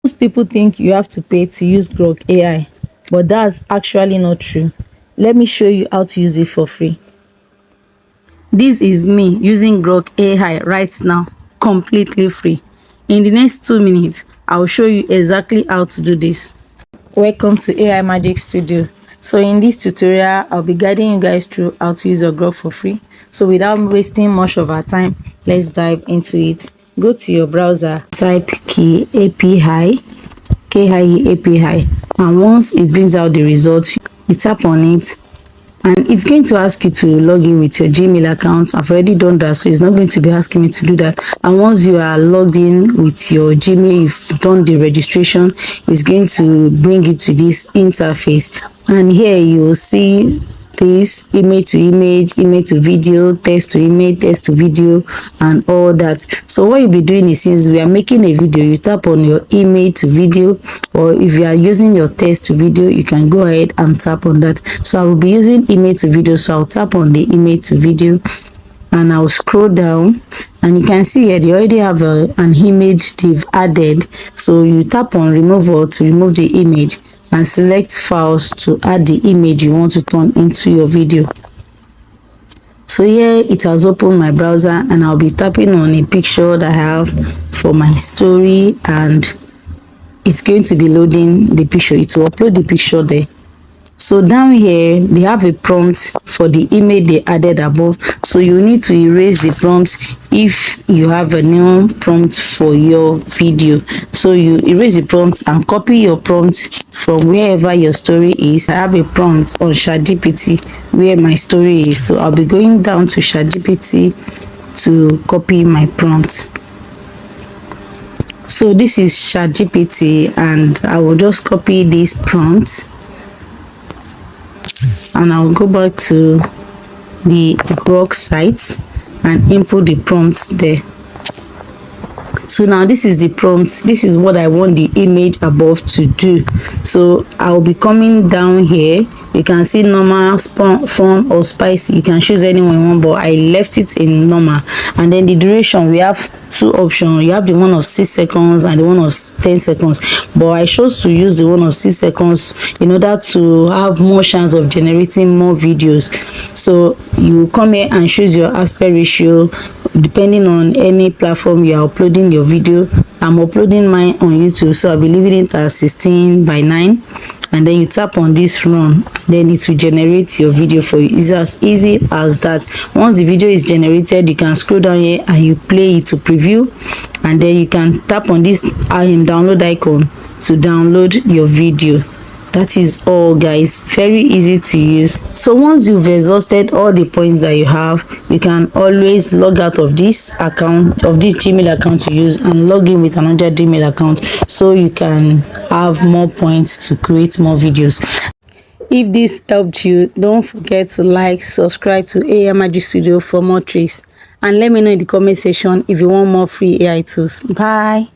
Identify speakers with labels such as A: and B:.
A: Most people think you have to pay to use Grok AI, but that's actually not true. Let me show you how to use it for free. This is me using Grok AI right now, completely free. In the next 2 minutes, I'll show you exactly how to do this. Welcome to AI Magic Studio. So in this tutorial, I'll be guiding you guys through how to use your Grok for free. So without wasting much of our time, let's dive into it. Go to your browser, type key API, KIE API, and once it brings out the results, you tap on it, and it's going to ask you to log in with your Gmail account. I've already done that, so it's not going to be asking me to do that. And once you are logged in with your Gmail, you've done the registration, it's going to bring you to this interface, and here you will see this image to image, image to video, text to image, text to video, and all that. So what you'll be doing is, since we are making a video, you tap on your image to video, or if you are using your text to video, you can go ahead and tap on that. So I will be using image to video, so I'll tap on the image to video, and I'll scroll down, and you can see here they already have an image they've added. So you tap on remove all to remove the image, and select files to add the image you want to turn into your video. So here it has opened my browser, and I'll be tapping on a picture that I have for my story, and it's going to be loading the picture. It will upload the picture there. So down here they have a prompt for the image they added above, so you need to erase the prompt if you have a new prompt for your video. So you erase the prompt and copy your prompt from wherever your story is. I have a prompt on ChatGPT where my story is, so I'll be going down to ChatGPT to copy my prompt. So this is ChatGPT, and I will just copy this prompt, and I'll go back to the Grok site and input the prompt there. So now this is the prompt. This is what I want the image above to do. So I'll be coming down here. You can see normal, fun, or spicy. You can choose anyone you want, but I left it in normal. And then the duration, we have two options. You have the one of 6 seconds and the one of 10 seconds, but I chose to use the one of 6 seconds in order to have more chance of generating more videos. So you come here and choose your aspect ratio depending on any platform you are uploading your video. I'm uploading mine on YouTube, so I'll be leaving it at 16:9, and then you tap on this run, then it will generate your video for you. It's as easy as that. Once the video is generated, you can scroll down here and you play it to preview, and then you can tap on this download icon to download your video. That is all, guys. Very easy to use. So once you've exhausted all the points that you have, you can always log out of this account, of this Gmail account you use, and log in with another Gmail account, so you can have more points to create more videos. If this helped you, don't forget to like, subscribe to AI Magic Studio for more tricks, and let me know in the comment section if you want more free AI tools. Bye.